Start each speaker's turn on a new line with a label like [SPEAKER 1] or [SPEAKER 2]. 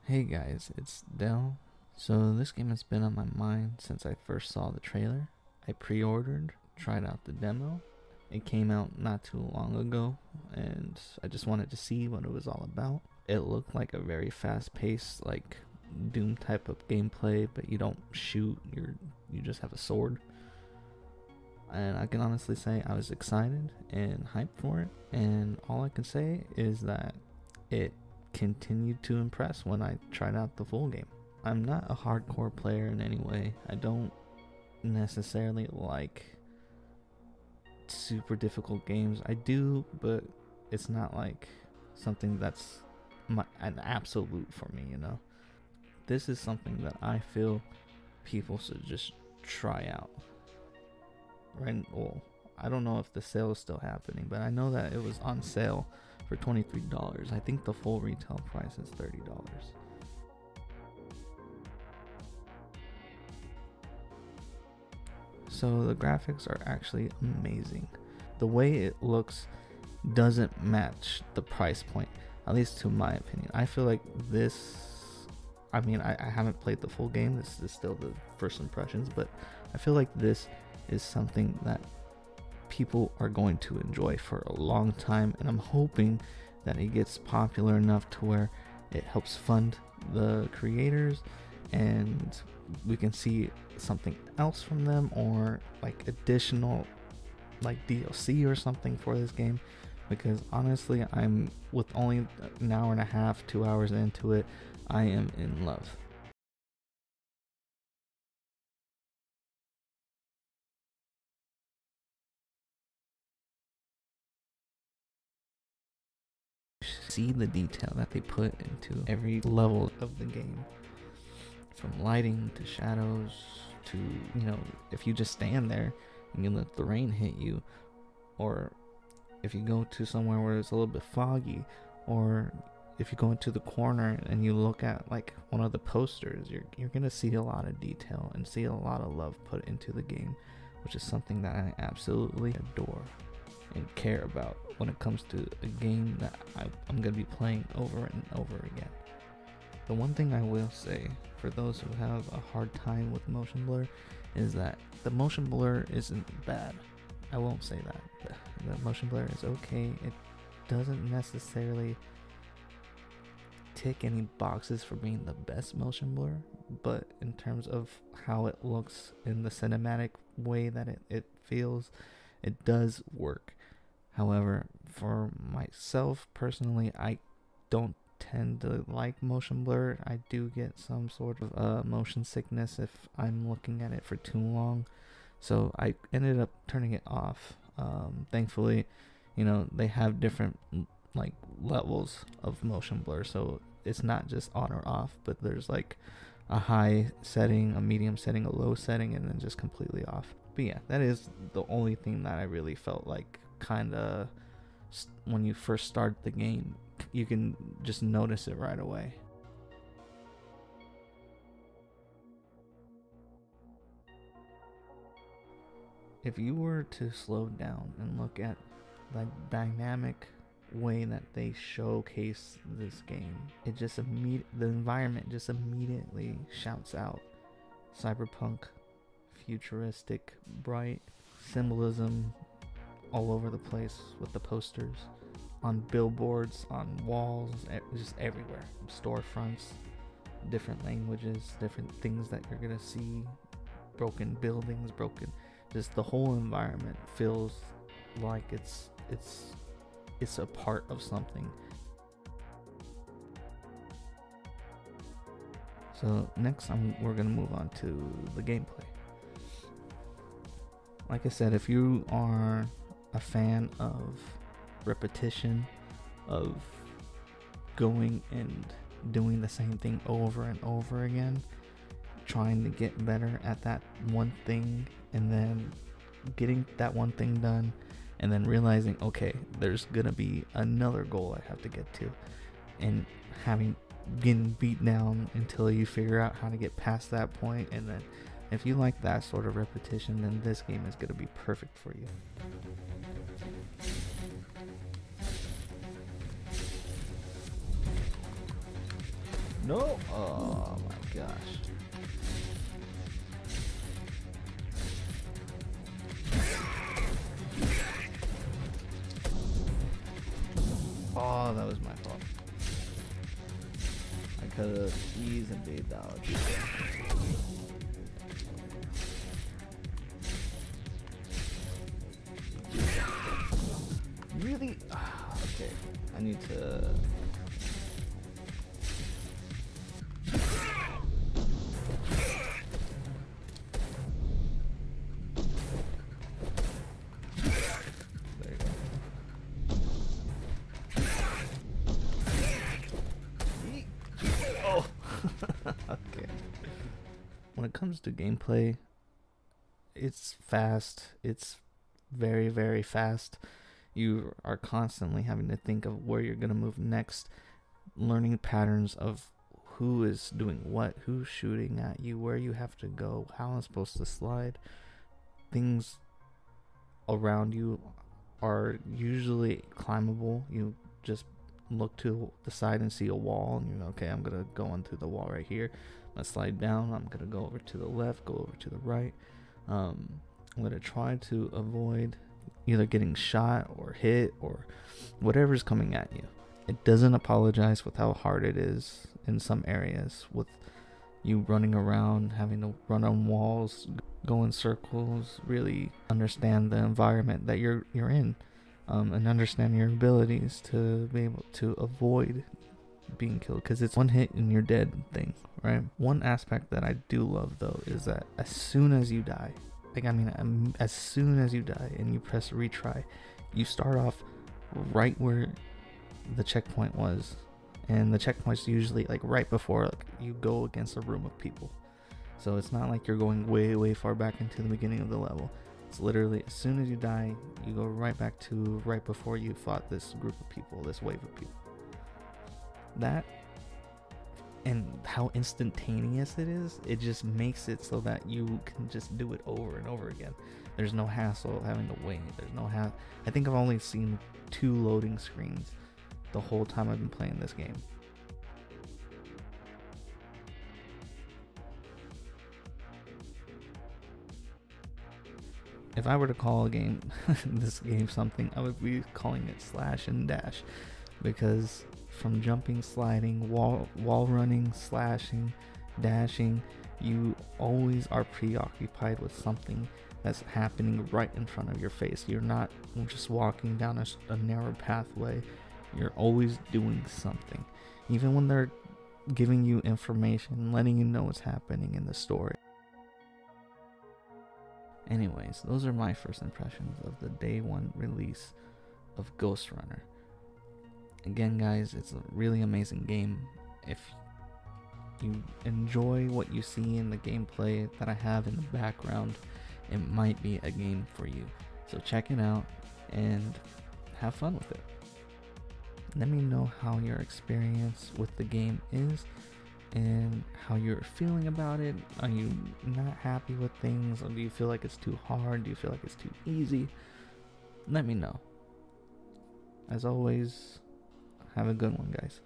[SPEAKER 1] Hey guys, it's Dell. So this game has been on my mind since I first saw the trailer. I pre-ordered, tried out the demo. It came out not too long ago, and I just wanted to see what it was all about. It looked like a very fast-paced, like Doom type of gameplay, but you don't shoot, you just have a sword. And I can honestly say I was excited and hyped for it, and all I can say is that it continued to impress when I tried out the full game. I'm not a hardcore player in any way. I don't necessarily like super difficult games. I do, but it's not like something that's an absolute for me, you know. This is something that I feel people should just try out. Right? Well, I don't know if the sale is still happening, but I know that it was on sale for $23. I think the full retail price is $30. So the graphics are actually amazing. The way it looks doesn't match the price point, at least to my opinion. I feel like this, I mean, I haven't played the full game. This is still the first impressions, but I feel like this is something that people are going to enjoy for a long time, and I'm hoping that it gets popular enough to where it helps fund the creators and we can see something else from them, or like additional like DLC or something for this game, because honestly I'm with only an hour and a half, 2 hours into it, I am in love. See the detail that they put into every level of the game, from lighting to shadows to, you know, if you just stand there and you let the rain hit you, or if you go to somewhere where it's a little bit foggy, or if you go into the corner and you look at like one of the posters, you're gonna see a lot of detail and see a lot of love put into the game, which is something that I absolutely adore and care about when it comes to a game that I'm going to be playing over and over again. The one thing I will say for those who have a hard time with motion blur is that the motion blur isn't bad. I won't say that. The motion blur is okay. It doesn't necessarily tick any boxes for being the best motion blur, but in terms of how it looks in the cinematic way that it feels, it does work. However, for myself personally, I don't tend to like motion blur. I do get some sort of motion sickness if I'm looking at it for too long, so I ended up turning it off. Thankfully, you know, they have different like levels of motion blur, so it's not just on or off, but there's like a high setting, a medium setting, a low setting, and then just completely off. But yeah, that is the only thing that I really felt like kind of, when you first start the game, you can just notice it right away. If you were to slow down and look at the dynamic way that they showcase this game, it just the environment just immediately shouts out cyberpunk, futuristic, bright, symbolism all over the place with the posters, on billboards, on walls, just everywhere. Storefronts, different languages, different things that you're gonna see, broken buildings, just the whole environment feels like it's a part of something. So next we're gonna move on to the gameplay. Like I said, if you are a fan of repetition, of going and doing the same thing over and over again, trying to get better at that one thing, and then getting that one thing done, and then realizing, okay, there's gonna be another goal I have to get to, and getting beat down until you figure out how to get past that point, and then if you like that sort of repetition, then this game is gonna be perfect for you. No! Oh my gosh. Oh, that was my fault. I could have easily dodged. Really? Okay. I need to... There you go. Oh! Okay. When it comes to gameplay, it's fast. It's very, very fast. You are constantly having to think of where you're going to move next, learning patterns of who is doing what, who's shooting at you, where you have to go, how I'm supposed to slide. Things around you are usually climbable. You just look to the side and see a wall, and you're okay, I'm going to go onto the wall right here. I'm going to slide down, I'm going to go over to the left, go over to the right. I'm going to try to avoid either getting shot or hit or whatever's coming at you. It doesn't apologize with how hard it is in some areas, with you running around, having to run on walls, go in circles, really understand the environment that you're in, and understand your abilities to be able to avoid being killed, because it's one hit and you're dead thing, right? One aspect that I do love though is that as soon as you die, as soon as you die and you press retry, you start off right where the checkpoint was, and the checkpoint's usually like right before you go against a room of people. So it's not like you're going way far back into the beginning of the level. It's literally as soon as you die, you go right back to right before you fought this group of people, this wave of people. That, and how instantaneous it is, it just makes it so that you can just do it over and over again. There's no hassle of having to wait. There's no I think I've only seen 2 loading screens the whole time I've been playing this game. If I were to call a game this game something, I would be calling it slash and dash, because from jumping, sliding, wall running, slashing, dashing, you always are preoccupied with something that's happening right in front of your face. You're not just walking down a narrow pathway. You're always doing something, even when they're giving you information, letting you know what's happening in the story. Anyways, those are my first impressions of the day 1 release of Ghostrunner. Again, guys, it's a really amazing game. If you enjoy what you see in the gameplay that I have in the background, it might be a game for you. So check it out and have fun with it. Let me know how your experience with the game is and how you're feeling about it. Are you not happy with things, or do you feel like it's too hard? Do you feel like it's too easy? Let me know. As always, have a good one, guys.